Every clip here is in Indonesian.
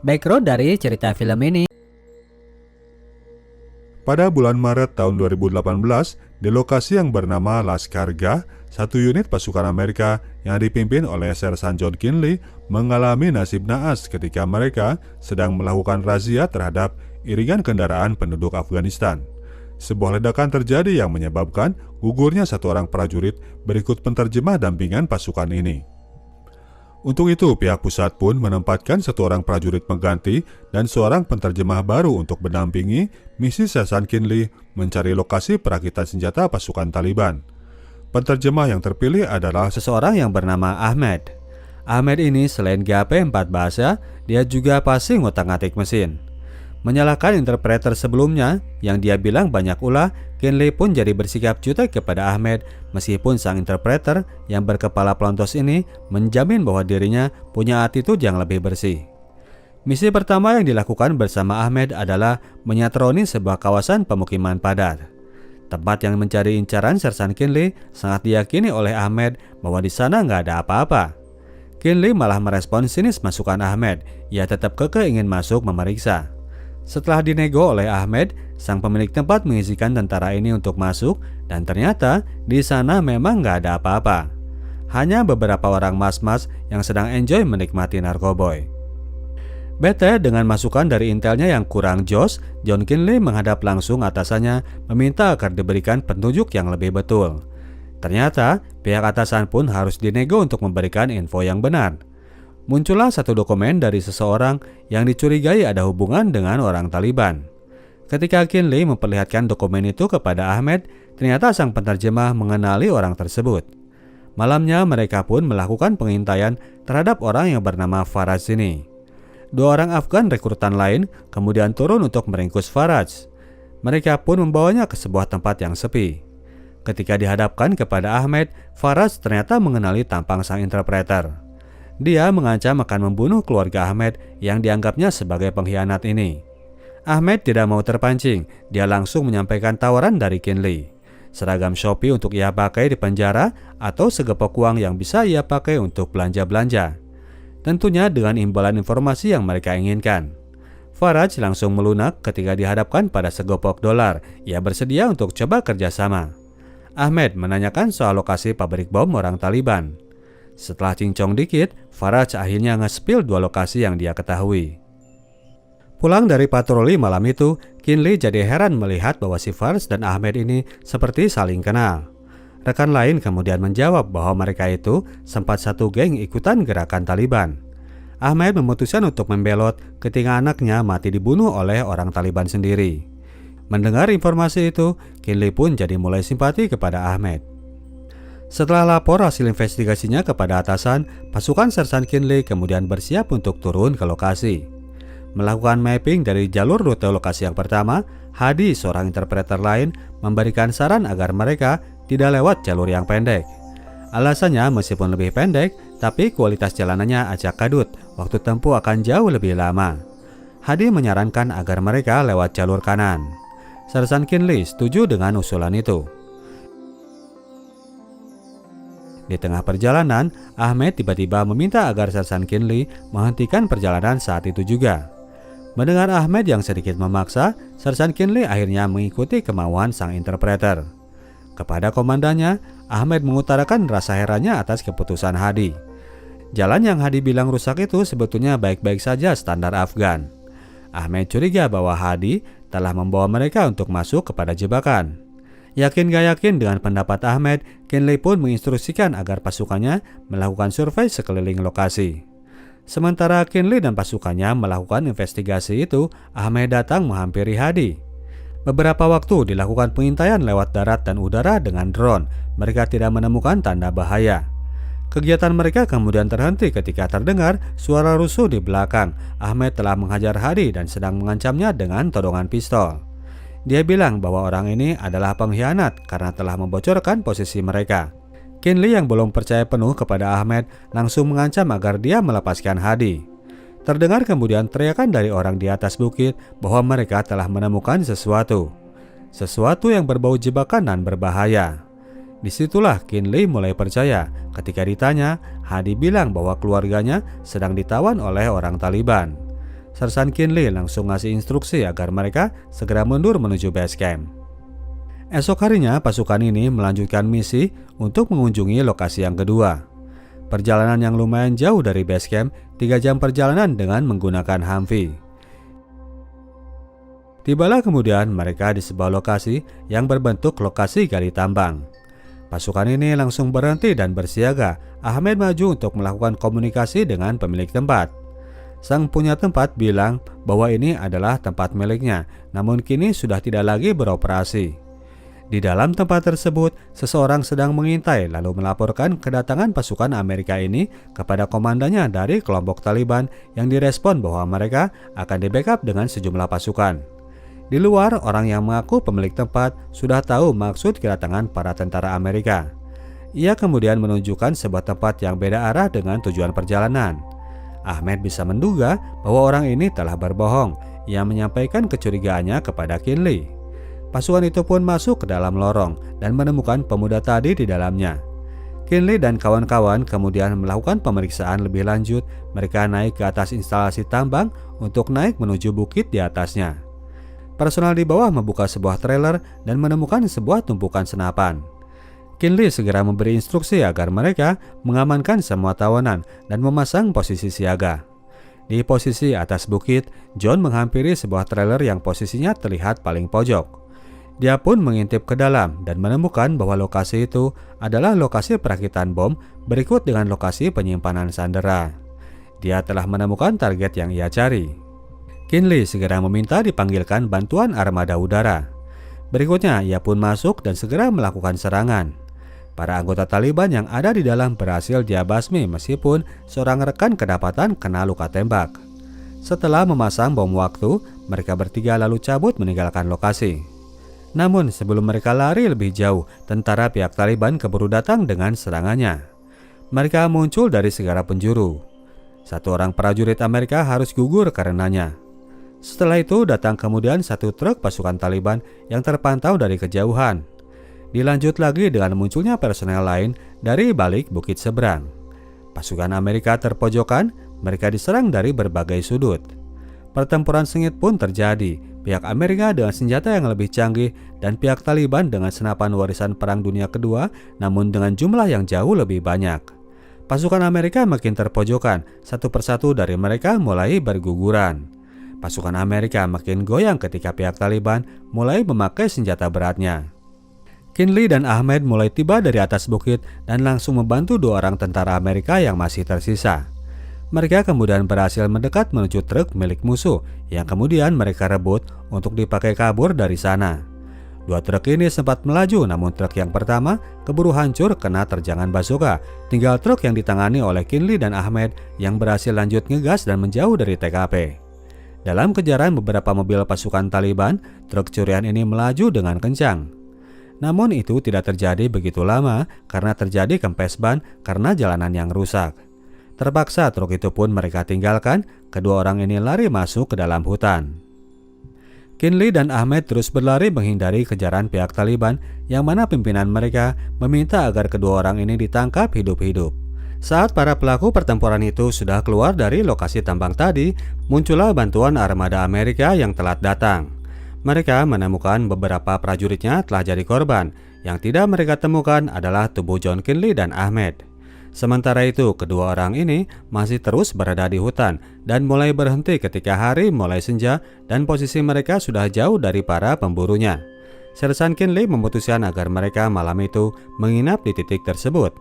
Background dari cerita film ini. Pada bulan Maret tahun 2018, di lokasi yang bernama Laskargah, satu unit pasukan Amerika yang dipimpin oleh Sersan John Kinley mengalami nasib naas ketika mereka sedang melakukan razia terhadap iringan kendaraan penduduk Afghanistan. Sebuah ledakan terjadi yang menyebabkan gugurnya satu orang prajurit berikut penterjemah dampingan pasukan ini. Untuk itu, pihak pusat pun menempatkan satu orang prajurit pengganti dan seorang penterjemah baru untuk mendampingi misi Sersan Kinley mencari lokasi perakitan senjata pasukan Taliban. Penterjemah yang terpilih adalah seseorang yang bernama Ahmed. Ahmed ini selain GAP 4 bahasa, dia juga pasti ngotak-ngatik mesin. Menyalahkan interpreter sebelumnya yang dia bilang banyak ulah, Kinley pun jadi bersikap jutek kepada Ahmed meskipun sang interpreter yang berkepala pelontos ini menjamin bahwa dirinya punya attitude yang lebih bersih. Misi pertama yang dilakukan bersama Ahmed adalah menyatroni sebuah kawasan pemukiman padat. Tempat yang mencari incaran Sersan Kinley sangat diyakini oleh Ahmed bahwa di sana nggak ada apa-apa. Kinley malah merespon sinis masukan Ahmed, ia tetap kekeh ingin masuk memeriksa. Setelah dinego oleh Ahmed, sang pemilik tempat mengizinkan tentara ini untuk masuk dan ternyata di sana memang nggak ada apa-apa. Hanya beberapa orang mas-mas yang sedang enjoy menikmati narkoboy. Bete dengan masukan dari intelnya yang kurang jos, John Kinley menghadap langsung atasannya meminta agar diberikan petunjuk yang lebih betul. Ternyata pihak atasan pun harus dinego untuk memberikan info yang benar. Muncullah satu dokumen dari seseorang yang dicurigai ada hubungan dengan orang Taliban. Ketika Kinley memperlihatkan dokumen itu kepada Ahmed, ternyata sang penerjemah mengenali orang tersebut. Malamnya mereka pun melakukan pengintaian terhadap orang yang bernama Faraj ini. Dua orang Afgan rekrutan lain kemudian turun untuk meringkus Faraj. Mereka pun membawanya ke sebuah tempat yang sepi. Ketika dihadapkan kepada Ahmed, Faraj ternyata mengenali tampang sang interpreter. Dia mengancam akan membunuh keluarga Ahmed yang dianggapnya sebagai pengkhianat ini. Ahmed tidak mau terpancing, dia langsung menyampaikan tawaran dari Kinley. Seragam Shopee untuk ia pakai di penjara atau segepok uang yang bisa ia pakai untuk belanja-belanja. Tentunya dengan imbalan informasi yang mereka inginkan. Faraj langsung melunak ketika dihadapkan pada segopok dolar. Ia bersedia untuk coba kerjasama. Ahmed menanyakan soal lokasi pabrik bom orang Taliban. Setelah cincong dikit, Faraj akhirnya nge-spill dua lokasi yang dia ketahui. Pulang dari patroli malam itu, Kinley jadi heran melihat bahwa si Faraj dan Ahmed ini seperti saling kenal. Rekan lain kemudian menjawab bahwa mereka itu sempat satu geng ikutan gerakan Taliban. Ahmed memutuskan untuk membelot ketika anaknya mati dibunuh oleh orang Taliban sendiri. Mendengar informasi itu, Kinley pun jadi mulai simpati kepada Ahmed. Setelah lapor hasil investigasinya kepada atasan, pasukan Sersan Kinley kemudian bersiap untuk turun ke lokasi. Melakukan mapping dari jalur rute lokasi yang pertama, Hadi, seorang interpreter lain, memberikan saran agar mereka tidak lewat jalur yang pendek. Alasannya meskipun lebih pendek, tapi kualitas jalanannya acak kadut, waktu tempuh akan jauh lebih lama. Hadi menyarankan agar mereka lewat jalur kanan. Sersan Kinley setuju dengan usulan itu. Di tengah perjalanan, Ahmed tiba-tiba meminta agar Sersan Kinley menghentikan perjalanan saat itu juga. Mendengar Ahmed yang sedikit memaksa, Sersan Kinley akhirnya mengikuti kemauan sang interpreter. Kepada komandannya, Ahmed mengutarakan rasa herannya atas keputusan Hadi. Jalan yang Hadi bilang rusak itu sebetulnya baik-baik saja standar Afgan. Ahmed curiga bahwa Hadi telah membawa mereka untuk masuk kepada jebakan. Yakin gak yakin dengan pendapat Ahmed, Kinley pun menginstruksikan agar pasukannya melakukan survei sekeliling lokasi. Sementara Kinley dan pasukannya melakukan investigasi itu, Ahmed datang menghampiri Hadi. Beberapa waktu dilakukan pengintaian lewat darat dan udara dengan drone. Mereka tidak menemukan tanda bahaya. Kegiatan mereka kemudian terhenti ketika terdengar suara rusuh di belakang. Ahmed telah menghajar Hadi dan sedang mengancamnya dengan todongan pistol. Dia bilang bahwa orang ini adalah pengkhianat karena telah membocorkan posisi mereka. Kinley yang belum percaya penuh kepada Ahmed langsung mengancam agar dia melepaskan Hadi. Terdengar kemudian teriakan dari orang di atas bukit bahwa mereka telah menemukan sesuatu yang berbau jebakan dan berbahaya. Disitulah Kinley mulai percaya ketika ditanya, Hadi bilang bahwa keluarganya sedang ditawan oleh orang Taliban. Sersan Kinley langsung ngasih instruksi agar mereka segera mundur menuju base camp. Esok harinya pasukan ini melanjutkan misi untuk mengunjungi lokasi yang kedua. Perjalanan yang lumayan jauh dari base camp, 3 jam perjalanan dengan menggunakan Humvee. Tibalah kemudian mereka di sebuah lokasi yang berbentuk lokasi gali tambang. Pasukan ini langsung berhenti dan bersiaga. Ahmed maju untuk melakukan komunikasi dengan pemilik tempat. Sang punya tempat bilang bahwa ini adalah tempat miliknya, namun kini sudah tidak lagi beroperasi. Di dalam tempat tersebut, seseorang sedang mengintai lalu melaporkan kedatangan pasukan Amerika ini kepada komandannya dari kelompok Taliban yang direspon bahwa mereka akan di-backup dengan sejumlah pasukan. Di luar, orang yang mengaku pemilik tempat sudah tahu maksud kedatangan para tentara Amerika. Ia kemudian menunjukkan sebuah tempat yang beda arah dengan tujuan perjalanan. Ahmed bisa menduga bahwa orang ini telah berbohong. Ia menyampaikan kecurigaannya kepada Kinley. Pasukan itu pun masuk ke dalam lorong dan menemukan pemuda tadi di dalamnya. Kinley dan kawan-kawan kemudian melakukan pemeriksaan lebih lanjut. Mereka naik ke atas instalasi tambang untuk naik menuju bukit di atasnya. Personal di bawah membuka sebuah trailer dan menemukan sebuah tumpukan senapan. Kinley segera memberi instruksi agar mereka mengamankan semua tawanan dan memasang posisi siaga. Di posisi atas bukit, John menghampiri sebuah trailer yang posisinya terlihat paling pojok. Dia pun mengintip ke dalam dan menemukan bahwa lokasi itu adalah lokasi perakitan bom berikut dengan lokasi penyimpanan sandera. Dia telah menemukan target yang ia cari. Kinley segera meminta dipanggilkan bantuan armada udara. Berikutnya ia pun masuk dan segera melakukan serangan. Para anggota Taliban yang ada di dalam berhasil diabasmi meskipun seorang rekan kedapatan kena luka tembak. Setelah memasang bom waktu, mereka bertiga lalu cabut meninggalkan lokasi. Namun sebelum mereka lari lebih jauh, tentara pihak Taliban keburu datang dengan serangannya. Mereka muncul dari segala penjuru. 1 orang prajurit Amerika harus gugur karenanya. Setelah itu datang kemudian 1 truk pasukan Taliban yang terpantau dari kejauhan. Dilanjut lagi dengan munculnya personel lain dari balik bukit seberang. Pasukan Amerika terpojokan, mereka diserang dari berbagai sudut. Pertempuran sengit pun terjadi, pihak Amerika dengan senjata yang lebih canggih dan pihak Taliban dengan senapan warisan Perang Dunia Kedua, namun dengan jumlah yang jauh lebih banyak. Pasukan Amerika makin terpojokan, satu persatu dari mereka mulai berguguran. Pasukan Amerika makin goyang ketika pihak Taliban mulai memakai senjata beratnya. Kinley dan Ahmed mulai tiba dari atas bukit dan langsung membantu 2 orang tentara Amerika yang masih tersisa. Mereka kemudian berhasil mendekat menuju truk milik musuh yang kemudian mereka rebut untuk dipakai kabur dari sana. 2 truk ini sempat melaju, namun truk yang pertama keburu hancur kena terjangan bazooka. Tinggal truk yang ditangani oleh Kinley dan Ahmed yang berhasil lanjut ngegas dan menjauh dari TKP. Dalam kejaran beberapa mobil pasukan Taliban, truk curian ini melaju dengan kencang. Namun itu tidak terjadi begitu lama karena terjadi kempes ban karena jalanan yang rusak. Terpaksa truk itu pun mereka tinggalkan, kedua orang ini lari masuk ke dalam hutan. Kinley dan Ahmed terus berlari menghindari kejaran pihak Taliban yang mana pimpinan mereka meminta agar kedua orang ini ditangkap hidup-hidup. Saat para pelaku pertempuran itu sudah keluar dari lokasi tambang tadi, muncullah bantuan armada Amerika yang telat datang. Mereka menemukan beberapa prajuritnya telah jadi korban. Yang tidak mereka temukan adalah tubuh John Kinley dan Ahmed. Sementara itu, kedua orang ini masih terus berada di hutan dan mulai berhenti ketika hari mulai senja dan posisi mereka sudah jauh dari para pemburunya. Sersan Kinley memutuskan agar mereka malam itu menginap di titik tersebut.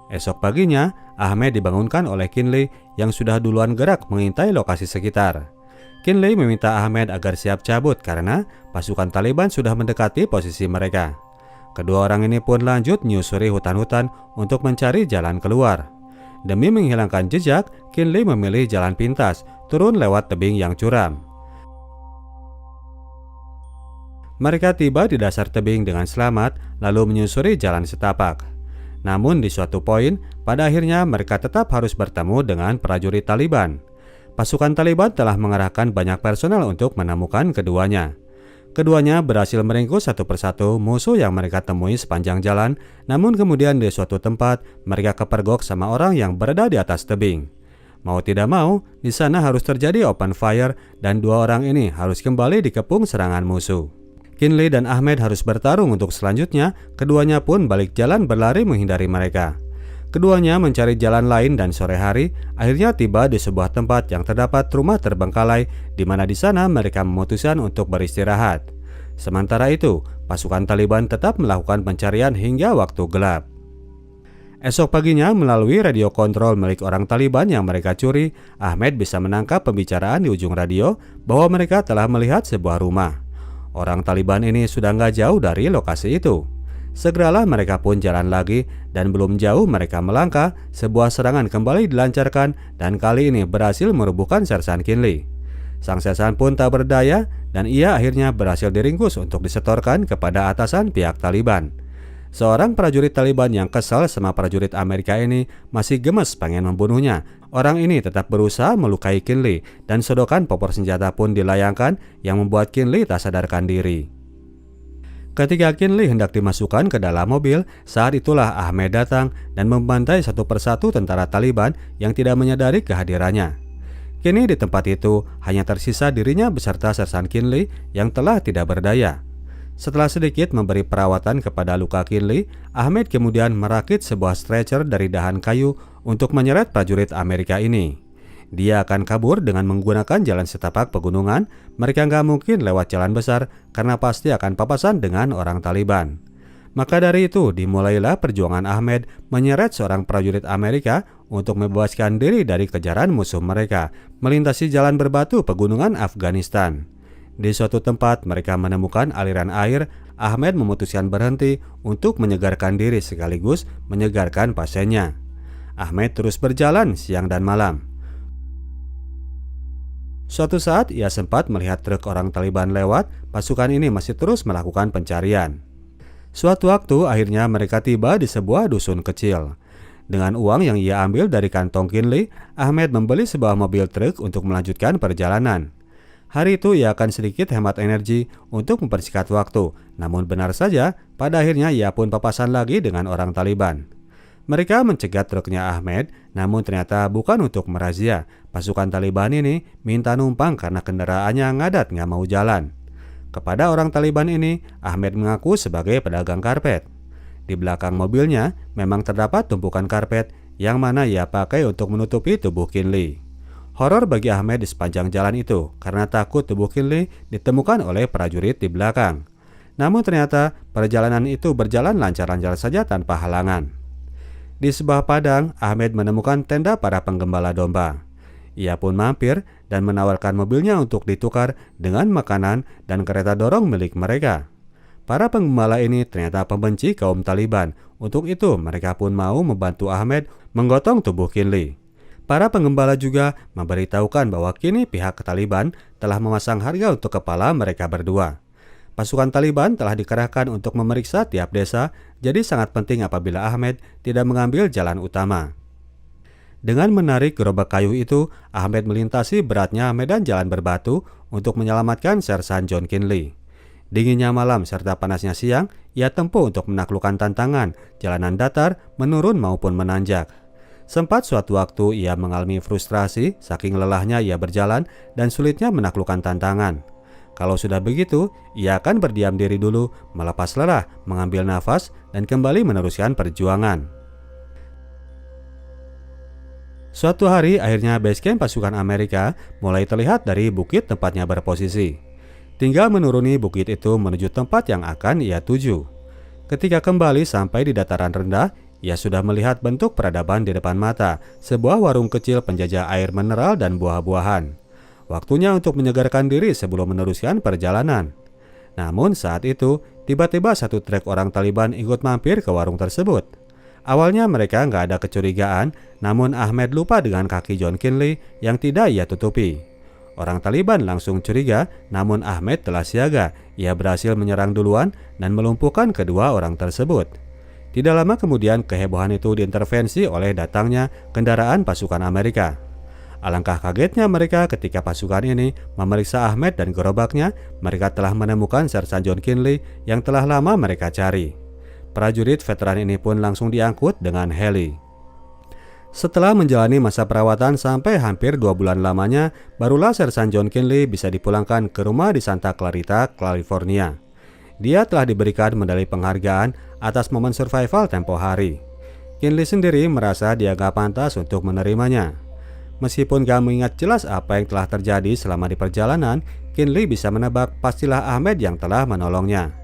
Esok paginya, Ahmed dibangunkan oleh Kinley yang sudah duluan gerak mengintai lokasi sekitar. Kinley meminta Ahmed agar siap cabut karena pasukan Taliban sudah mendekati posisi mereka. Kedua orang ini pun lanjut menyusuri hutan-hutan untuk mencari jalan keluar. Demi menghilangkan jejak, Kinley memilih jalan pintas, turun lewat tebing yang curam. Mereka tiba di dasar tebing dengan selamat, lalu menyusuri jalan setapak. Namun di suatu poin, pada akhirnya mereka tetap harus bertemu dengan prajurit Taliban. Pasukan Taliban telah mengerahkan banyak personel untuk menemukan keduanya. Keduanya berhasil meringkus satu persatu musuh yang mereka temui sepanjang jalan, namun kemudian di suatu tempat mereka kepergok sama orang yang berada di atas tebing. Mau tidak mau, di sana harus terjadi open fire dan dua orang ini harus kembali dikepung serangan musuh. Kinley dan Ahmed harus bertarung untuk selanjutnya, keduanya pun balik jalan berlari menghindari mereka. Keduanya mencari jalan lain dan sore hari akhirnya tiba di sebuah tempat yang terdapat rumah terbengkalai di mana di sana mereka memutuskan untuk beristirahat. Sementara itu, pasukan Taliban tetap melakukan pencarian hingga waktu gelap. Esok paginya melalui radio kontrol milik orang Taliban yang mereka curi, Ahmed bisa menangkap pembicaraan di ujung radio bahwa mereka telah melihat sebuah rumah. Orang Taliban ini sudah nggak jauh dari lokasi itu. Segeralah mereka pun jalan lagi dan belum jauh mereka melangkah, sebuah serangan kembali dilancarkan dan kali ini berhasil merubuhkan Sersan Kinley. Sang sersan pun tak berdaya dan ia akhirnya berhasil diringkus untuk disetorkan kepada atasan pihak Taliban. Seorang prajurit Taliban yang kesal sama prajurit Amerika ini masih gemes pengen membunuhnya. Orang ini tetap berusaha melukai Kinley dan sodokan popor senjata pun dilayangkan yang membuat Kinley tak sadarkan diri. Ketika Kinley hendak dimasukkan ke dalam mobil, saat itulah Ahmed datang dan membantai satu persatu tentara Taliban yang tidak menyadari kehadirannya. Kini di tempat itu hanya tersisa dirinya beserta Sersan Kinley yang telah tidak berdaya. Setelah sedikit memberi perawatan kepada luka Kinley, Ahmed kemudian merakit sebuah stretcher dari dahan kayu untuk menyeret prajurit Amerika ini. Dia akan kabur dengan menggunakan jalan setapak pegunungan. Mereka nggak mungkin lewat jalan besar karena pasti akan papasan dengan orang Taliban. Maka dari itu dimulailah perjuangan Ahmed menyeret seorang prajurit Amerika untuk membebaskan diri dari kejaran musuh mereka melintasi jalan berbatu pegunungan Afghanistan. Di suatu tempat mereka menemukan aliran air. Ahmed memutuskan berhenti untuk menyegarkan diri sekaligus menyegarkan pasiennya. Ahmed terus berjalan siang dan malam. Suatu saat ia sempat melihat truk orang Taliban lewat. Pasukan ini masih terus melakukan pencarian. Suatu waktu akhirnya mereka tiba di sebuah dusun kecil. Dengan uang yang ia ambil dari kantong Kinley, Ahmed membeli sebuah mobil truk untuk melanjutkan perjalanan. Hari itu ia akan sedikit hemat energi untuk mempersingkat waktu. Namun benar saja, pada akhirnya ia pun papasan lagi dengan orang Taliban. Mereka mencegat truknya Ahmed, namun ternyata bukan untuk merazia. Pasukan Taliban ini minta numpang karena kendaraannya ngadat nggak mau jalan. Kepada orang Taliban ini, Ahmed mengaku sebagai pedagang karpet. Di belakang mobilnya memang terdapat tumpukan karpet yang mana ia pakai untuk menutupi tubuh Kinley. Horor bagi Ahmed di sepanjang jalan itu karena takut tubuh Kinley ditemukan oleh prajurit di belakang. Namun ternyata perjalanan itu berjalan lancar-lancar saja tanpa halangan. Di sebuah padang, Ahmed menemukan tenda para penggembala domba. Ia pun mampir dan menawarkan mobilnya untuk ditukar dengan makanan dan kereta dorong milik mereka. Para penggembala ini ternyata pembenci kaum Taliban. Untuk itu mereka pun mau membantu Ahmed menggotong tubuh Kinley. Para penggembala juga memberitahukan bahwa kini pihak Taliban telah memasang harga untuk kepala mereka berdua. Pasukan Taliban telah dikerahkan untuk memeriksa tiap desa, jadi sangat penting apabila Ahmed tidak mengambil jalan utama. Dengan menarik gerobak kayu itu, Ahmed melintasi beratnya medan jalan berbatu untuk menyelamatkan Sersan John Kinley. Dinginnya malam serta panasnya siang, ia tempuh untuk menaklukkan tantangan, jalanan datar, menurun maupun menanjak. Sempat suatu waktu ia mengalami frustrasi, saking lelahnya ia berjalan dan sulitnya menaklukkan tantangan. Kalau sudah begitu, ia akan berdiam diri dulu, melepas lelah, mengambil nafas, dan kembali meneruskan perjuangan. Suatu hari, akhirnya basecamp pasukan Amerika mulai terlihat dari bukit tempatnya berposisi. Tinggal menuruni bukit itu menuju tempat yang akan ia tuju. Ketika kembali sampai di dataran rendah, ia sudah melihat bentuk peradaban di depan mata, sebuah warung kecil penjajah air mineral dan buah-buahan. Waktunya untuk menyegarkan diri sebelum meneruskan perjalanan. Namun saat itu, tiba-tiba satu trek orang Taliban ikut mampir ke warung tersebut. Awalnya mereka nggak ada kecurigaan, namun Ahmed lupa dengan kaki John Kinley yang tidak ia tutupi. Orang Taliban langsung curiga, namun Ahmed telah siaga. Ia berhasil menyerang duluan dan melumpuhkan kedua orang tersebut. Tidak lama kemudian kehebohan itu diintervensi oleh datangnya kendaraan pasukan Amerika. Alangkah kagetnya mereka ketika pasukan ini memeriksa Ahmed dan gerobaknya. Mereka telah menemukan Sersan John Kinley yang telah lama mereka cari. Prajurit veteran ini pun langsung diangkut dengan heli. Setelah menjalani masa perawatan sampai hampir 2 bulan lamanya, barulah Sersan John Kinley bisa dipulangkan ke rumah di Santa Clarita, California. Dia telah diberikan medali penghargaan atas momen survival tempo hari. Kinley sendiri merasa dia gak pantas untuk menerimanya. Meskipun gak mengingat jelas apa yang telah terjadi selama di perjalanan, Kinley bisa menebak pastilah Ahmed yang telah menolongnya.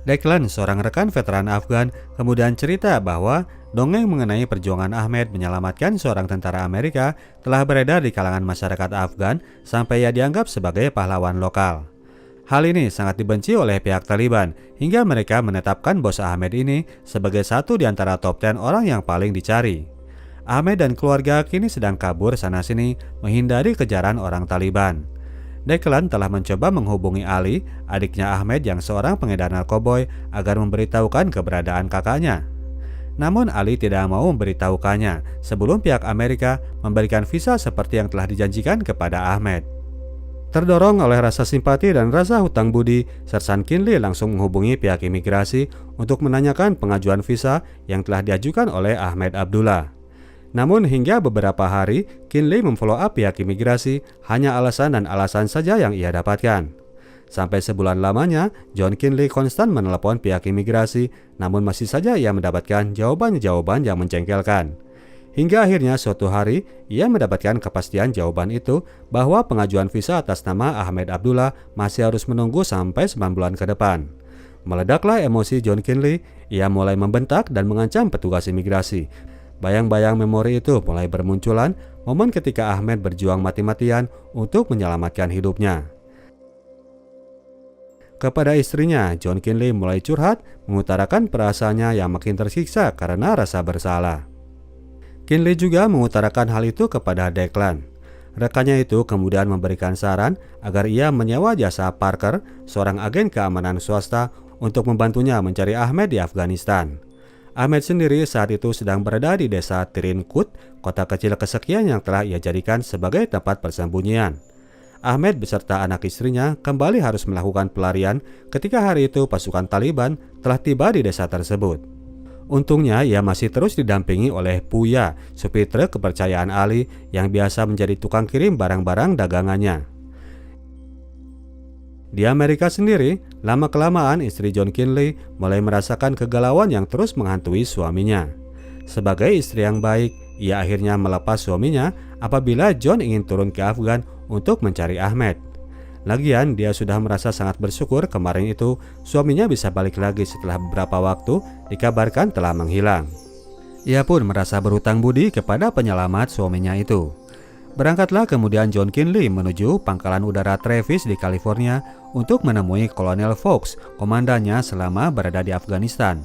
Declan, seorang rekan veteran Afgan, kemudian cerita bahwa dongeng mengenai perjuangan Ahmed menyelamatkan seorang tentara Amerika telah beredar di kalangan masyarakat Afgan sampai ia dianggap sebagai pahlawan lokal. Hal ini sangat dibenci oleh pihak Taliban hingga mereka menetapkan bos Ahmed ini sebagai satu di antara top 10 orang yang paling dicari. Ahmed dan keluarga kini sedang kabur sana-sini menghindari kejaran orang Taliban. Declan telah mencoba menghubungi Ali, adiknya Ahmed yang seorang pengedar narkoboy, agar memberitahukan keberadaan kakaknya. Namun Ali tidak mau memberitahukannya sebelum pihak Amerika memberikan visa seperti yang telah dijanjikan kepada Ahmed. Terdorong oleh rasa simpati dan rasa hutang budi, Sersan Kinley langsung menghubungi pihak imigrasi untuk menanyakan pengajuan visa yang telah diajukan oleh Ahmed Abdullah. Namun hingga beberapa hari, Kinley memfollow up pihak imigrasi, hanya alasan dan alasan saja yang ia dapatkan. Sampai sebulan lamanya, John Kinley konstan menelepon pihak imigrasi, namun masih saja ia mendapatkan jawaban-jawaban yang mencengkelkan. Hingga akhirnya suatu hari, ia mendapatkan kepastian jawaban itu bahwa pengajuan visa atas nama Ahmed Abdullah masih harus menunggu sampai 9 bulan ke depan. Meledaklah emosi John Kinley, ia mulai membentak dan mengancam petugas imigrasi. Bayang-bayang memori itu mulai bermunculan, momen ketika Ahmed berjuang mati-matian untuk menyelamatkan hidupnya. Kepada istrinya, John Kinley mulai curhat, mengutarakan perasaannya yang makin tersiksa karena rasa bersalah. Kinley juga mengutarakan hal itu kepada Declan. Rekannya itu kemudian memberikan saran agar ia menyewa jasa Parker, seorang agen keamanan swasta, untuk membantunya mencari Ahmed di Afghanistan. Ahmed sendiri saat itu sedang berada di desa Tirinkut, kota kecil kesekian yang telah ia jadikan sebagai tempat persembunyian. Ahmed beserta anak istrinya kembali harus melakukan pelarian ketika hari itu pasukan Taliban telah tiba di desa tersebut. Untungnya ia masih terus didampingi oleh Puya, supir truk kepercayaan Ali yang biasa menjadi tukang kirim barang-barang dagangannya. Di Amerika sendiri, lama-kelamaan istri John Kinley mulai merasakan kegalauan yang terus menghantui suaminya. Sebagai istri yang baik, ia akhirnya melepas suaminya apabila John ingin turun ke Afgan untuk mencari Ahmed. Lagian, dia sudah merasa sangat bersyukur kemarin itu suaminya bisa balik lagi setelah beberapa waktu dikabarkan telah menghilang. Ia pun merasa berhutang budi kepada penyelamat suaminya itu. Berangkatlah kemudian John Kinley menuju pangkalan udara Travis di California untuk menemui Kolonel Fox, komandannya selama berada di Afghanistan.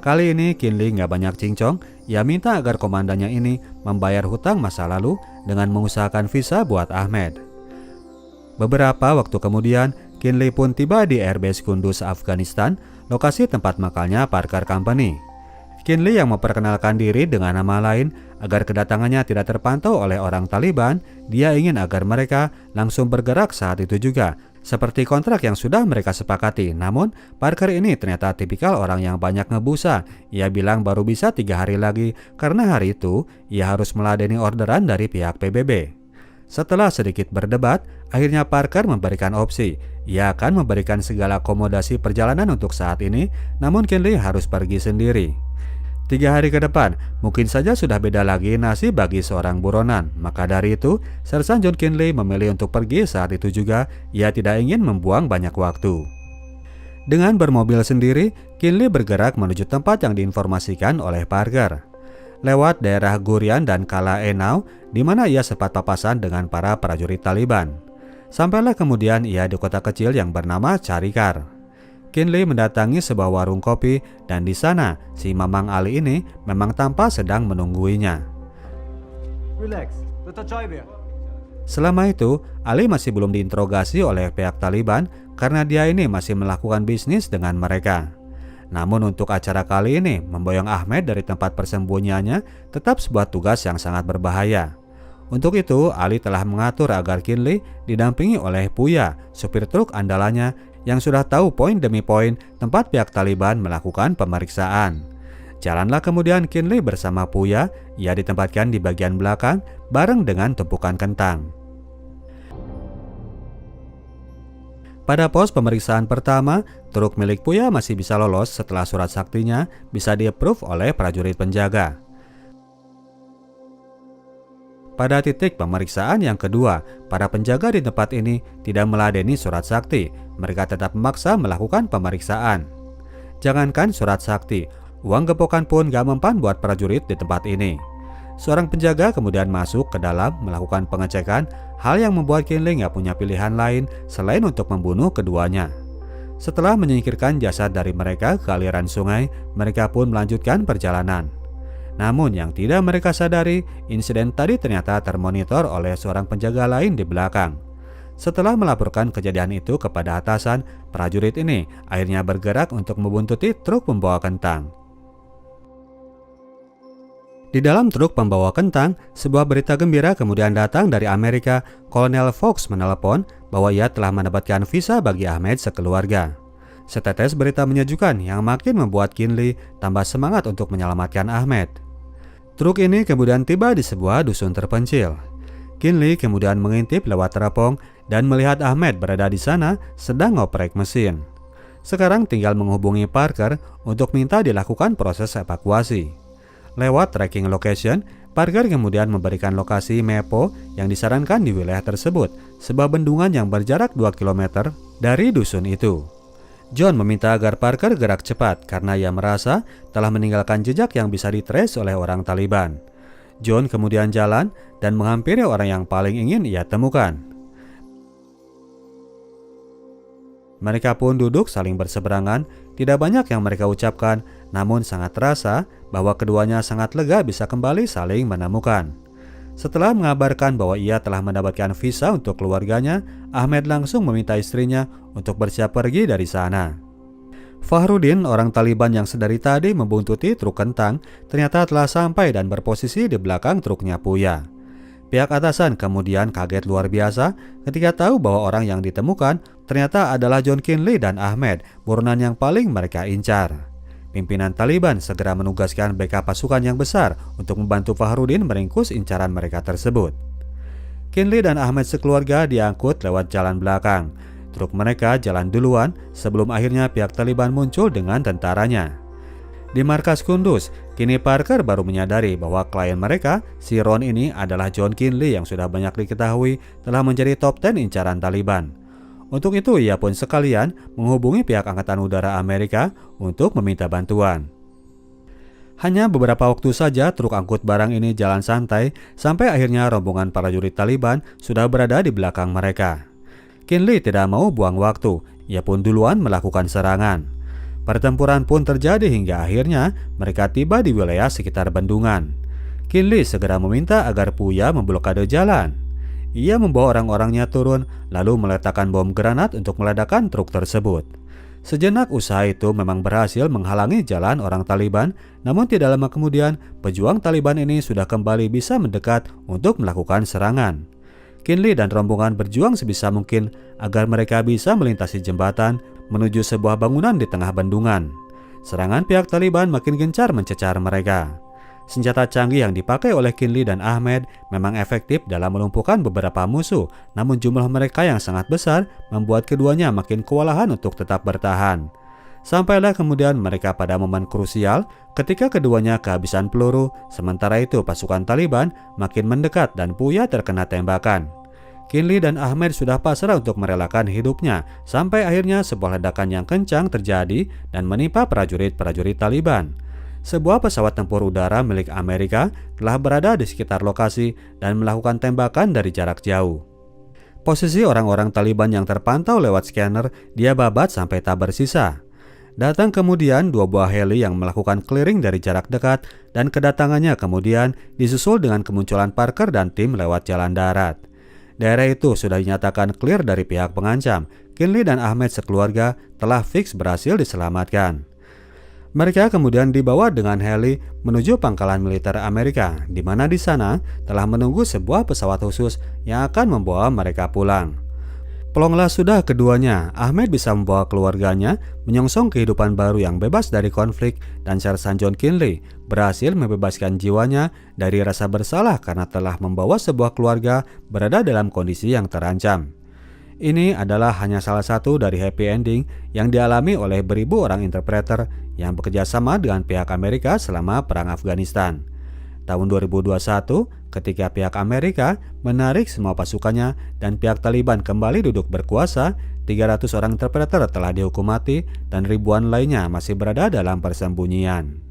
Kali ini Kinley nggak banyak cincong, ia minta agar komandannya ini membayar hutang masa lalu dengan mengusahakan visa buat Ahmed. Beberapa waktu kemudian, Kinley pun tiba di Airbase Kunduz, Afghanistan, lokasi tempat makalnya Parker Company. Kinley yang memperkenalkan diri dengan nama lain agar kedatangannya tidak terpantau oleh orang Taliban, dia ingin agar mereka langsung bergerak saat itu juga, seperti kontrak yang sudah mereka sepakati. Namun, Parker ini ternyata tipikal orang yang banyak ngebusa. Ia bilang baru bisa 3 hari lagi karena hari itu ia harus meladeni orderan dari pihak PBB. Setelah sedikit berdebat, akhirnya Parker memberikan opsi. Ia akan memberikan segala akomodasi perjalanan untuk saat ini, namun Kinley harus pergi sendiri. 3 hari ke depan, mungkin saja sudah beda lagi nasib bagi seorang buronan. Maka dari itu, Sersan John Kinley memilih untuk pergi saat itu juga. Ia tidak ingin membuang banyak waktu. Dengan bermobil sendiri, Kinley bergerak menuju tempat yang diinformasikan oleh Parker. Lewat daerah Gurian dan Kala Enau, di mana ia sempat papasan dengan para prajurit Taliban. Sampailah kemudian ia di kota kecil yang bernama Charikar. Kinley mendatangi sebuah warung kopi dan di sana si Mamang Ali ini memang tampak sedang menungguinya. Selama itu, Ali masih belum diinterogasi oleh pihak Taliban karena dia ini masih melakukan bisnis dengan mereka. Namun untuk acara kali ini, memboyong Ahmed dari tempat persembunyiannya tetap sebuah tugas yang sangat berbahaya. Untuk itu, Ali telah mengatur agar Kinley didampingi oleh Puya, supir truk andalannya yang sudah tahu poin demi poin tempat pihak Taliban melakukan pemeriksaan. Jalanlah kemudian Kinley bersama Puya ia ditempatkan di bagian belakang bareng dengan tumpukan kentang. Pada pos pemeriksaan pertama, truk milik Puya masih bisa lolos setelah surat saktinya bisa di-approve oleh prajurit penjaga. Pada titik pemeriksaan yang kedua, para penjaga di tempat ini tidak meladeni surat sakti. Mereka tetap memaksa melakukan pemeriksaan. Jangankan surat sakti, uang gepokan pun gak mempan buat prajurit di tempat ini. Seorang penjaga kemudian masuk ke dalam melakukan pengecekan, hal yang membuat Kinley gak punya pilihan lain selain untuk membunuh keduanya. Setelah menyingkirkan jasad dari mereka ke aliran sungai, mereka pun melanjutkan perjalanan. Namun yang tidak mereka sadari, insiden tadi ternyata termonitor oleh seorang penjaga lain di belakang. Setelah melaporkan kejadian itu kepada atasan, prajurit ini akhirnya bergerak untuk membuntuti truk pembawa kentang. Di dalam truk pembawa kentang, sebuah berita gembira kemudian datang dari Amerika. Kolonel Fox menelepon bahwa ia telah mendapatkan visa bagi Ahmed sekeluarga. Setetes berita menyejukkan yang makin membuat Kinley tambah semangat untuk menyelamatkan Ahmed. Truk ini kemudian tiba di sebuah dusun terpencil. Kinley kemudian mengintip lewat teropong dan melihat Ahmed berada di sana sedang ngoprek mesin. Sekarang tinggal menghubungi Parker untuk minta dilakukan proses evakuasi. Lewat tracking location, Parker kemudian memberikan lokasi Mepo yang disarankan di wilayah tersebut, sebuah bendungan yang berjarak 2 km dari dusun itu. John meminta agar Parker gerak cepat karena ia merasa telah meninggalkan jejak yang bisa ditrace oleh orang Taliban. John kemudian jalan dan menghampiri orang yang paling ingin ia temukan. Mereka pun duduk saling berseberangan, tidak banyak yang mereka ucapkan, namun sangat terasa bahwa keduanya sangat lega bisa kembali saling menemukan. Setelah mengabarkan bahwa ia telah mendapatkan visa untuk keluarganya, Ahmed langsung meminta istrinya untuk bersiap pergi dari sana. Fahrudin, orang Taliban yang sedari tadi membuntuti truk kentang, ternyata telah sampai dan berposisi di belakang truknya Puya. Pihak atasan kemudian kaget luar biasa ketika tahu bahwa orang yang ditemukan ternyata adalah John Kinley dan Ahmed, buronan yang paling mereka incar. Pimpinan Taliban segera menugaskan backup pasukan yang besar untuk membantu Fahrudin meringkus incaran mereka tersebut. Kinley dan Ahmed sekeluarga diangkut lewat jalan belakang. Truk mereka jalan duluan sebelum akhirnya pihak Taliban muncul dengan tentaranya. Di markas Kunduz, kini Parker baru menyadari bahwa klien mereka, si Ron ini adalah John Kinley yang sudah banyak diketahui telah menjadi top 10 incaran Taliban. Untuk itu ia pun sekalian menghubungi pihak Angkatan Udara Amerika untuk meminta bantuan. Hanya beberapa waktu saja truk angkut barang ini jalan santai sampai akhirnya rombongan prajurit Taliban sudah berada di belakang mereka. Kinley tidak mau buang waktu, ia pun duluan melakukan serangan. Pertempuran pun terjadi hingga akhirnya mereka tiba di wilayah sekitar bendungan. Kinley segera meminta agar Puya memblokade jalan. Ia membawa orang-orangnya turun lalu meletakkan bom granat untuk meledakkan truk tersebut. Sejenak usaha itu memang berhasil menghalangi jalan orang Taliban, namun tidak lama kemudian pejuang Taliban ini sudah kembali bisa mendekat untuk melakukan serangan. Kinley dan rombongan berjuang sebisa mungkin agar mereka bisa melintasi jembatan menuju sebuah bangunan di tengah bendungan. Serangan pihak Taliban makin gencar mencecar mereka. Senjata canggih yang dipakai oleh Kinley dan Ahmed memang efektif dalam melumpuhkan beberapa musuh, namun jumlah mereka yang sangat besar membuat keduanya makin kewalahan untuk tetap bertahan. Sampailah kemudian mereka pada momen krusial ketika keduanya kehabisan peluru, sementara itu pasukan Taliban makin mendekat dan Puya terkena tembakan. Kinley dan Ahmed sudah pasrah untuk merelakan hidupnya sampai akhirnya sebuah ledakan yang kencang terjadi dan menimpa prajurit-prajurit Taliban. Sebuah pesawat tempur udara milik Amerika telah berada di sekitar lokasi dan melakukan tembakan dari jarak jauh. Posisi orang-orang Taliban yang terpantau lewat scanner dia babat sampai tak bersisa. Datang kemudian 2 buah heli yang melakukan clearing dari jarak dekat dan kedatangannya kemudian disusul dengan kemunculan Parker dan tim lewat jalan darat. Daerah itu sudah dinyatakan clear dari pihak pengancam. Kinley dan Ahmed sekeluarga telah fix berhasil diselamatkan. Mereka kemudian dibawa dengan heli menuju pangkalan militer Amerika, di mana di sana telah menunggu sebuah pesawat khusus yang akan membawa mereka pulang. Pelonglah sudah keduanya, Ahmed bisa membawa keluarganya menyongsong kehidupan baru yang bebas dari konflik dan Sersan John Kinley berhasil membebaskan jiwanya dari rasa bersalah karena telah membawa sebuah keluarga berada dalam kondisi yang terancam. Ini adalah hanya salah satu dari happy ending yang dialami oleh beribu orang interpreter yang bekerja sama dengan pihak Amerika selama Perang Afghanistan. Tahun 2021, ketika pihak Amerika menarik semua pasukannya dan pihak Taliban kembali duduk berkuasa, 300 orang interpreter telah dihukum mati dan ribuan lainnya masih berada dalam persembunyian.